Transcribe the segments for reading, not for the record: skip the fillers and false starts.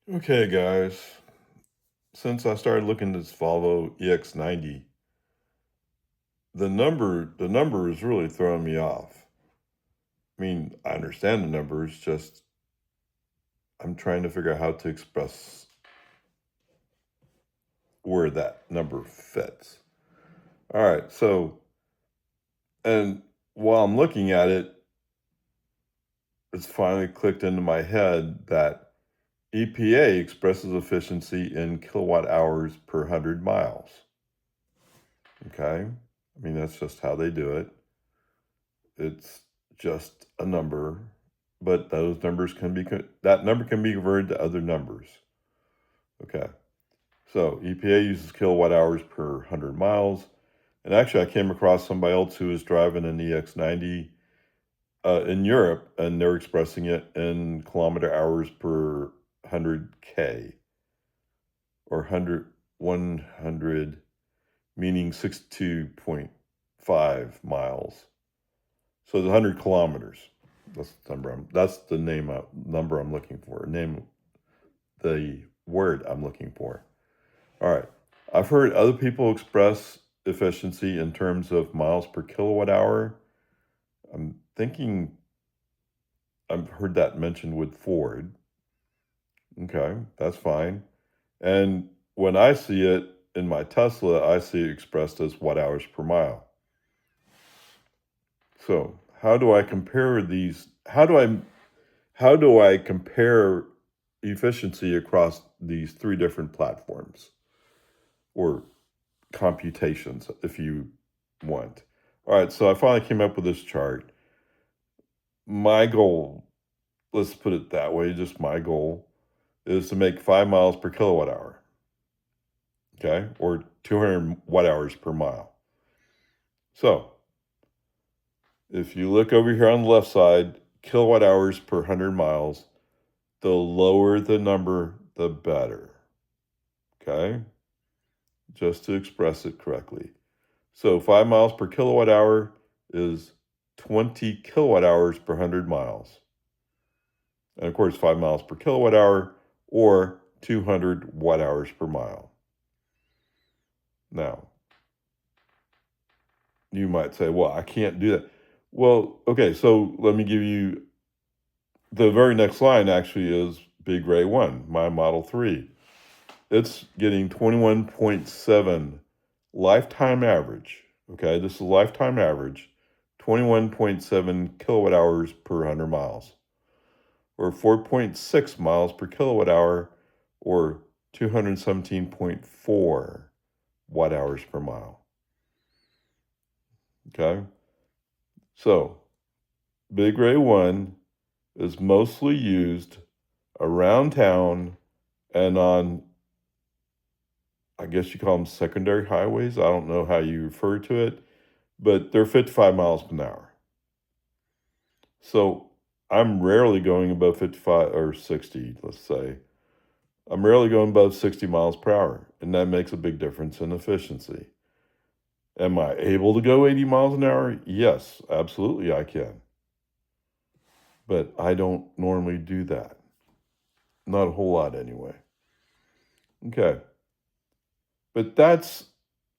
Okay, guys, since I started looking at this Volvo EX90, the number is really throwing me off. I mean, I understand the numbers, just I'm trying to figure out how to express where that number fits. All right, so and while I'm looking at it, it's finally clicked into my head that EPA expresses efficiency in kilowatt hours per 100 miles. Okay? I mean, that's just how they do it. It's just a number, but those numbers can be that number can be converted to other numbers. Okay. So EPA uses kilowatt hours per 100 miles. And actually, I came across somebody else who was driving an EX90 in Europe, and they're expressing it in kilometer hours per 100K or 100, meaning 62.5 miles. So it's 100 kilometers. That's the number. That's the number I'm looking for. The word I'm looking for. All right. I've heard other people express efficiency in terms of miles per kilowatt hour. I'm thinking I've heard that mentioned with Ford. Okay, that's fine. And when I see it in my Tesla, I see it expressed as watt hours per mile. So how do I compare these? How do I compare efficiency across these three different platforms or computations, if you want? All right, so I finally came up with this chart. My goal, let's put it that way, just my goal, is to make 5 miles per kilowatt hour, okay, or 200 watt hours per mile. So if you look over here on the left side, kilowatt hours per 100 miles, the lower the number, the better. Okay? Just to express it correctly. So 5 miles per kilowatt hour is 20 kilowatt hours per 100 miles. And of course, 5 miles per kilowatt hour or 200 watt hours per mile. Now, you might say, well, I can't do that. Well, okay, so let me give you the very next line actually is Big Ray 1, my Model 3. It's getting 21.7 lifetime average. Okay, this is lifetime average, 21.7 kilowatt hours per 100 miles, or 4.6 miles per kilowatt hour, or 217.4 watt hours per mile. Okay, so Big Ray 1 is mostly used around town and on, I guess you call them secondary highways. I don't know how you refer to it, but they're 55 miles an hour. So I'm rarely going above 55 or 60, let's say. I'm rarely going above 60 miles per hour, and that makes a big difference in efficiency. Am I able to go 80 miles an hour? Yes, absolutely I can. But I don't normally do that. Not a whole lot anyway. Okay. But that's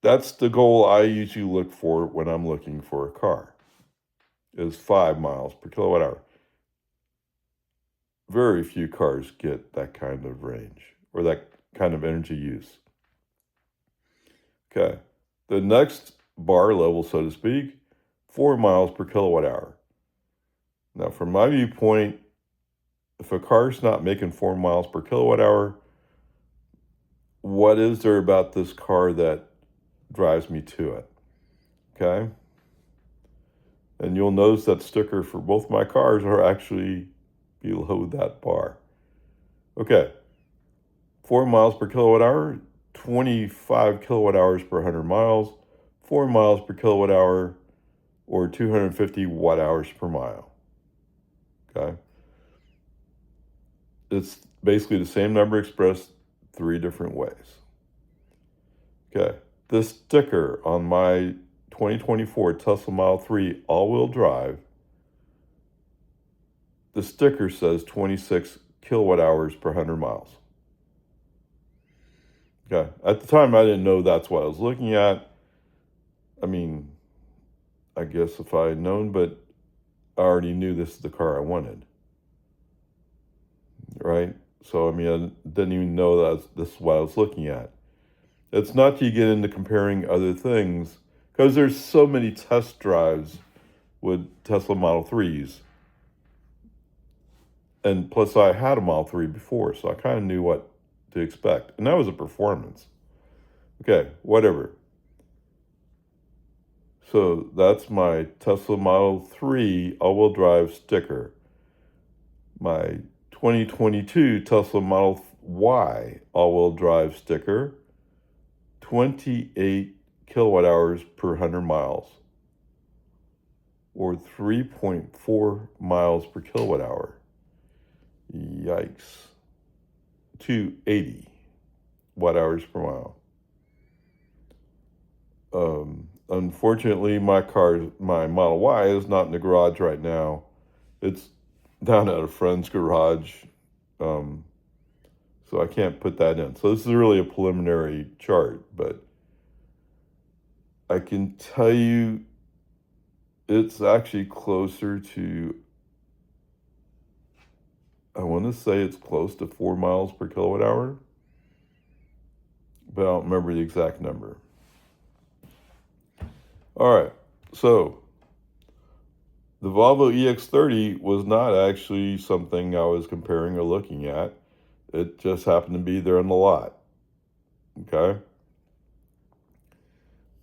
the goal I usually look for when I'm looking for a car, is 5 miles per kilowatt hour. Very few cars get that kind of range or that kind of energy use. Okay. The next bar level, so to speak, 4 miles per kilowatt hour. Now, from my viewpoint, if a car's not making 4 miles per kilowatt hour, what is there about this car that drives me to it? Okay. And you'll notice that sticker for both my cars are actually below that bar. Okay. 4 miles per kilowatt hour, 25 kilowatt hours per 100 miles, 4 miles per kilowatt hour, or 250 watt hours per mile. Okay. It's basically the same number expressed three different ways. Okay. This sticker on my 2024 Tesla Model 3 all-wheel drive, the sticker says 26 kilowatt hours per 100 miles. Okay. At the time, I didn't know that's what I was looking at. I mean, I guess if I had known, but I already knew this is the car I wanted, right? So, I mean, I didn't even know that this is what I was looking at. It's not till you get into comparing other things, because there's so many test drives with Tesla Model 3s. And plus, I had a Model 3 before, so I kind of knew what to expect. And that was a performance. Okay, whatever. So that's my Tesla Model 3 all-wheel drive sticker. My 2022 Tesla Model Y all-wheel drive sticker, 28 kilowatt hours per 100 miles, or 3.4 miles per kilowatt hour. Yikes. 280 watt hours per mile. Unfortunately, my Model Y is not in the garage right now. It's down at a friend's garage, so I can't put that in. So this is really a preliminary chart, but I can tell you it's actually closer to, I want to say it's close to 4 miles per kilowatt hour, but I don't remember the exact number. All right, so the Volvo EX30 was not actually something I was comparing or looking at. It just happened to be there in the lot. Okay.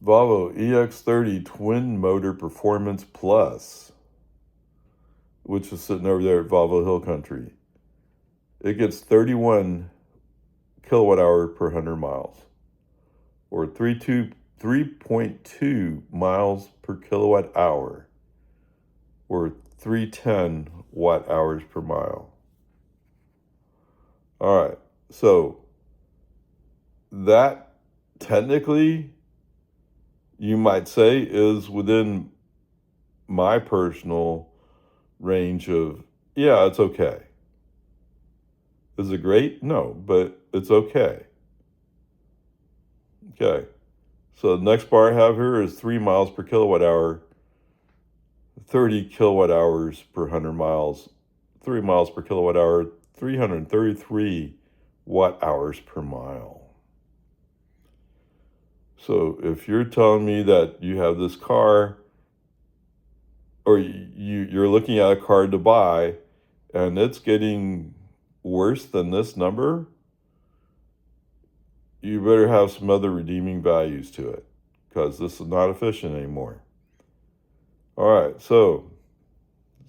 Volvo EX30 Twin Motor Performance Plus, which is sitting over there at Volvo Hill Country. It gets 31 kilowatt hour per 100 miles, or 3.2 miles per kilowatt hour, or 310 watt hours per mile. All right, so that technically, you might say, is within my personal range of, yeah, it's okay. Is it great? No, but it's okay. Okay. So the next bar I have here is 3 miles per kilowatt hour, 30 kilowatt hours per 100 miles, 3 miles per kilowatt hour, 333 watt hours per mile. So if you're telling me that you have this car, or you're looking at a car to buy, and it's getting worse than this number, you better have some other redeeming values to it, because this is not efficient anymore. All right, so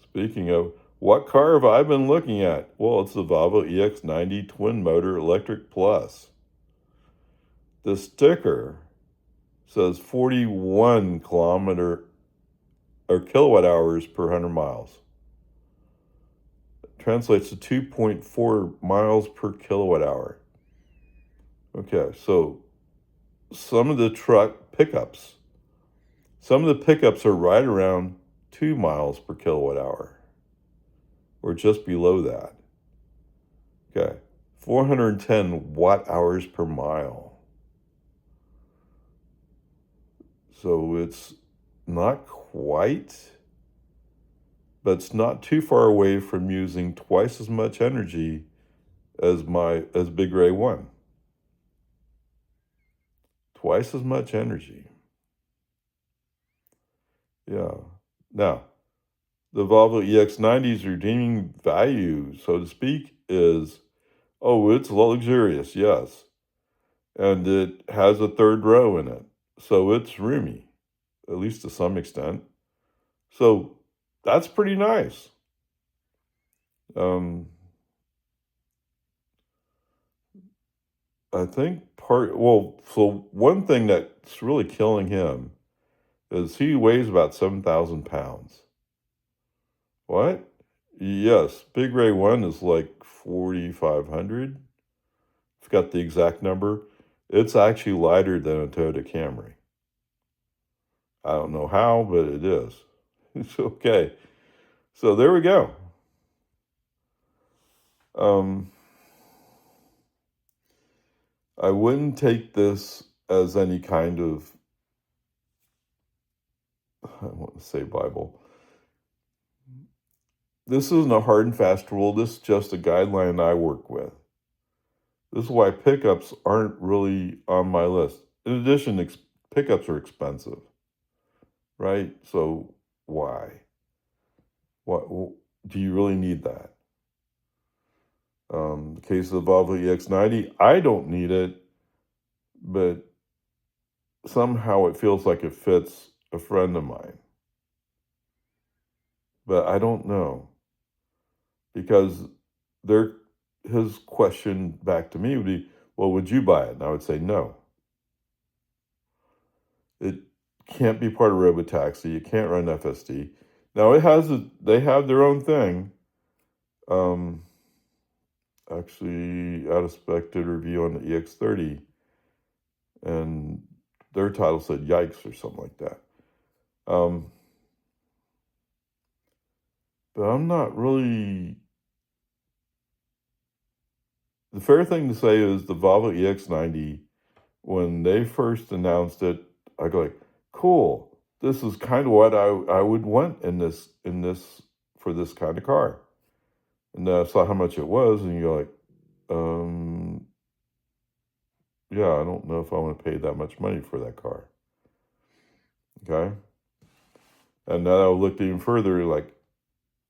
speaking of, what car have I been looking at? Well, it's the Volvo EX90 Twin Motor Electric Plus. The sticker says 41 kilometer or kilowatt hours per 100 miles. Translates to 2.4 miles per kilowatt hour. Okay, so some of the pickups are right around 2 miles per kilowatt hour, or just below that. Okay, 410 watt hours per mile. So it's not quite, but it's not too far away from using twice as much energy as Big Ray 1. Twice as much energy. Yeah. Now, the Volvo EX90's redeeming value, so to speak, is, oh, it's luxurious, yes. And it has a third row in it. So it's roomy, at least to some extent. So that's pretty nice. I think so one thing that's really killing him is he weighs about 7,000 pounds. What? Yes, Big Ray 1 is like 4,500. Forgot the exact number. It's actually lighter than a Toyota Camry. I don't know how, but it is. It's okay. So there we go. Um, I wouldn't take this as any kind of, I want to say Bible. This isn't a hard and fast rule. This is just a guideline I work with. This is why pickups aren't really on my list. In addition, pickups are expensive, right? So why? What do you really need that? The case of the Volvo EX90, I don't need it, but somehow it feels like it fits a friend of mine. But I don't know, because his question back to me would be, well, would you buy it? And I would say no. It can't be part of Robotaxi. You can't run FSD. Now they have their own thing. Actually, out of spec did a review on the EX30, and their title said "Yikes" or something like that. But I'm not really. The fair thing to say is the Volvo EX90. When they first announced it, I go like, "Cool, this is kind of what I would want in this for this kind of car." And then I saw how much it was, and you're like, yeah, I don't know if I want to pay that much money for that car. Okay. And now I looked even further, like,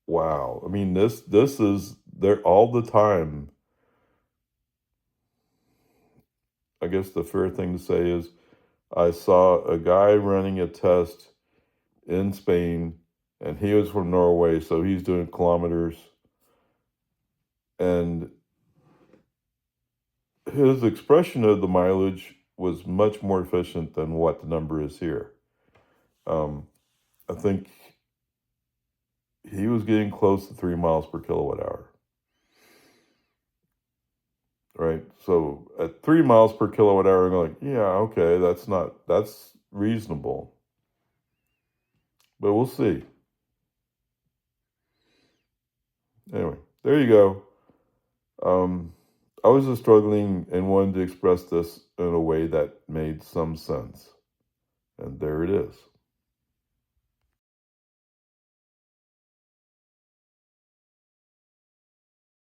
wow. I mean, this is there all the time. I guess the fair thing to say is I saw a guy running a test in Spain, and he was from Norway, so he's doing kilometers. And his expression of the mileage was much more efficient than what the number is here. I think he was getting close to 3 miles per kilowatt hour. Right? So at 3 miles per kilowatt hour, I'm like, yeah, okay, that's reasonable. But we'll see. Anyway, there you go. I was just struggling and wanted to express this in a way that made some sense. And there it is.